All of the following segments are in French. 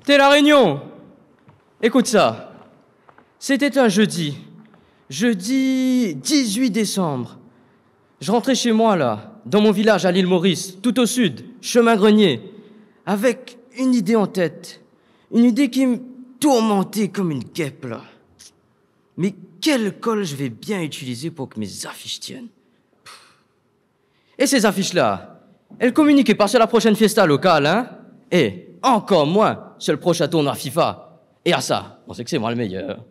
T'es La Réunion. Écoute ça. C'était un jeudi 18 décembre. Je rentrais chez moi, là, dans mon village à l'île Maurice, tout au sud, chemin Grenier, avec une idée en tête. Une idée qui me tourmentait comme une guêpe, là. Mais quelle colle je vais bien utiliser pour que mes affiches tiennent? Et ces affiches-là, elles communiquaient pas sur la prochaine fiesta locale, hein? Et encore moins sur le prochain tournoi FIFA. Et à ça, on sait que c'est moi le meilleur.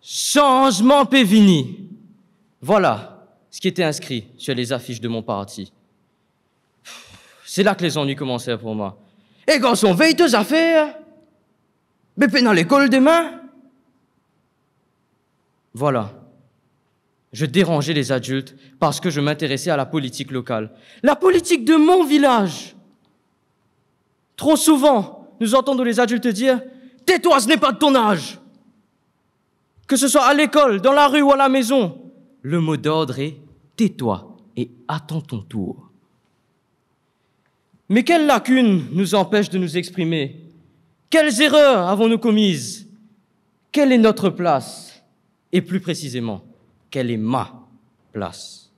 Changement Pévini. Voilà ce qui était inscrit sur les affiches de mon parti. C'est là que les ennuis commençaient pour moi. Eh garçon, veille tes affaires. Bépé dans l'école demain. Voilà. Je dérangeais les adultes parce que je m'intéressais à la politique locale. La politique de mon village. Trop souvent, nous entendons les adultes dire « Tais-toi, ce n'est pas de ton âge !» Que ce soit à l'école, dans la rue ou à la maison, le mot d'ordre est « Tais-toi et attends ton tour ». Mais quelles lacunes nous empêchent de nous exprimer? Quelles erreurs avons-nous commises? Quelle est notre place? Et plus précisément, quelle est ma place?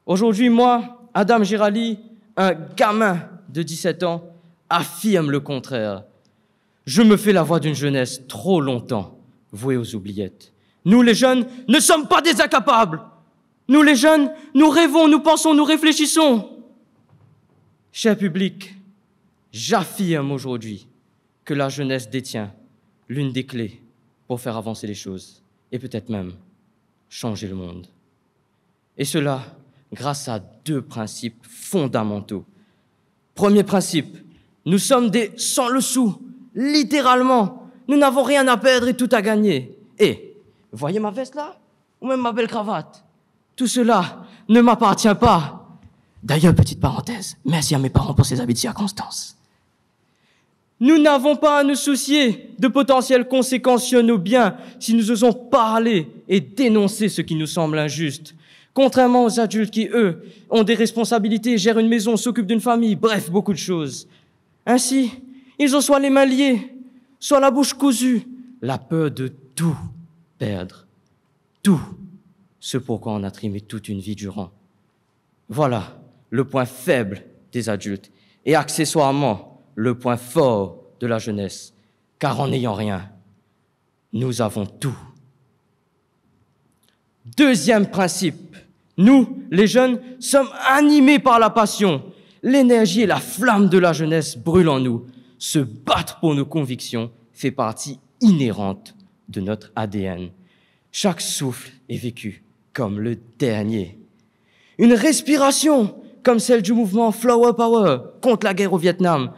Aujourd'hui, moi, Adam Girali, un gamin de 17 ans, affirme le contraire. Je me fais la voix d'une jeunesse trop longtemps vouée aux oubliettes. Nous, les jeunes, ne sommes pas des incapables. Nous, les jeunes, nous rêvons, nous pensons, nous réfléchissons. Cher public, j'affirme aujourd'hui que la jeunesse détient l'une des clés pour faire avancer les choses et peut-être même changer le monde. Et cela grâce à deux principes fondamentaux. Premier principe, nous sommes des sans le sou, littéralement. Nous n'avons rien à perdre et tout à gagner. Et, voyez ma veste là? Ou même ma belle cravate? Tout cela ne m'appartient pas. D'ailleurs, petite parenthèse, merci à mes parents pour ces habits de circonstance. Nous n'avons pas à nous soucier de potentielles conséquences sur nos biens si nous osons parler et dénoncer ce qui nous semble injuste. Contrairement aux adultes qui, eux, ont des responsabilités, gèrent une maison, s'occupent d'une famille, bref, beaucoup de choses. Ainsi, ils ont soit les mains liées, soit la bouche cousue, la peur de tout perdre. Tout ce pourquoi on a trimé toute une vie durant. Voilà le point faible des adultes et accessoirement le point fort de la jeunesse, car en n'ayant rien, nous avons tout. Deuxième principe, nous, les jeunes, sommes animés par la passion. L'énergie et la flamme de la jeunesse brûlent en nous. Se battre pour nos convictions fait partie inhérente de notre ADN. Chaque souffle est vécu comme le dernier. Une respiration comme celle du mouvement Flower Power contre la guerre au Vietnam.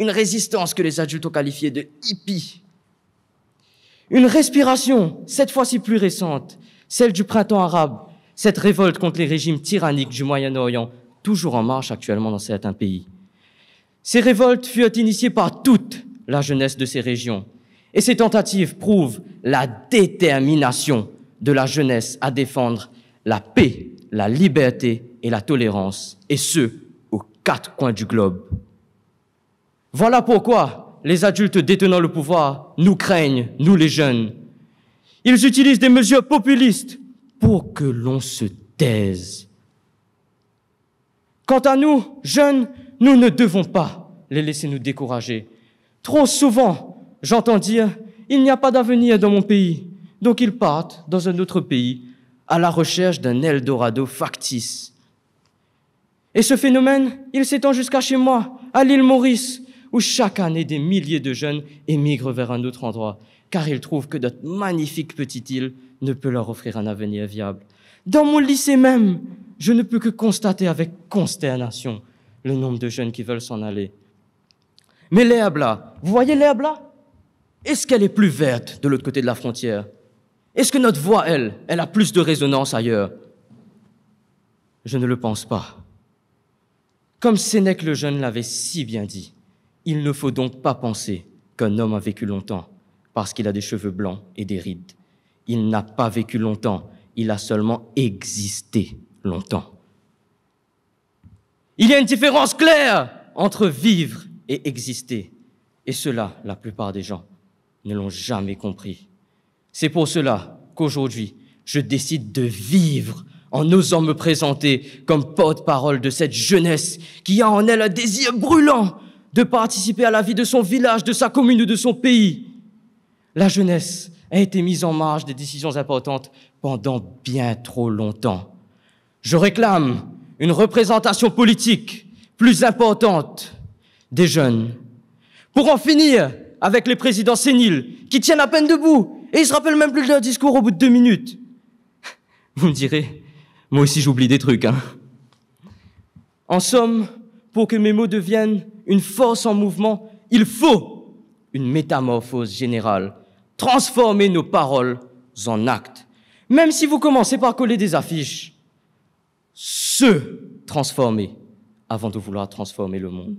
Une résistance que les adultes ont qualifiée de hippie. Une respiration, cette fois-ci plus récente, celle du printemps arabe, cette révolte contre les régimes tyranniques du Moyen-Orient, toujours en marche actuellement dans certains pays. Ces révoltes furent initiées par toute la jeunesse de ces régions. Et ces tentatives prouvent la détermination de la jeunesse à défendre la paix, la liberté et la tolérance, et ce, aux quatre coins du globe. Voilà pourquoi les adultes détenant le pouvoir nous craignent, nous les jeunes. Ils utilisent des mesures populistes pour que l'on se taise. Quant à nous, jeunes, nous ne devons pas les laisser nous décourager. Trop souvent, j'entends dire « il n'y a pas d'avenir dans mon pays », donc ils partent dans un autre pays à la recherche d'un Eldorado factice. Et ce phénomène, il s'étend jusqu'à chez moi, à l'île Maurice, où chaque année des milliers de jeunes émigrent vers un autre endroit, car ils trouvent que notre magnifique petite île ne peut leur offrir un avenir viable. Dans mon lycée même, je ne peux que constater avec consternation le nombre de jeunes qui veulent s'en aller. Mais l'herbe là, vous voyez l'herbe là? Est-ce qu'elle est plus verte de l'autre côté de la frontière? Est-ce que notre voix, elle a plus de résonance ailleurs? Je ne le pense pas. Comme Sénèque le jeune l'avait si bien dit, il ne faut donc pas penser qu'un homme a vécu longtemps parce qu'il a des cheveux blancs et des rides. Il n'a pas vécu longtemps, il a seulement existé longtemps. Il y a une différence claire entre vivre et exister. Et cela, la plupart des gens ne l'ont jamais compris. C'est pour cela qu'aujourd'hui, je décide de vivre en osant me présenter comme porte-parole de cette jeunesse qui a en elle un désir brûlant de participer à la vie de son village, de sa commune ou de son pays. La jeunesse a été mise en marge des décisions importantes pendant bien trop longtemps. Je réclame une représentation politique plus importante des jeunes pour en finir avec les présidents séniles qui tiennent à peine debout et ils se rappellent même plus de leur discours au bout de 2 minutes. Vous me direz, moi aussi j'oublie des trucs, hein. En somme, pour que mes mots deviennent une force en mouvement, il faut une métamorphose générale, transformer nos paroles en actes. Même si vous commencez par coller des affiches, se transformer avant de vouloir transformer le monde.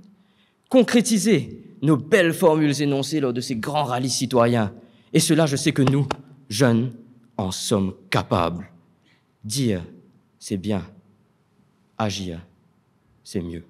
Concrétiser nos belles formules énoncées lors de ces grands rallyes citoyens. Et cela, je sais que nous, jeunes, en sommes capables. Dire, c'est bien. Agir, c'est mieux.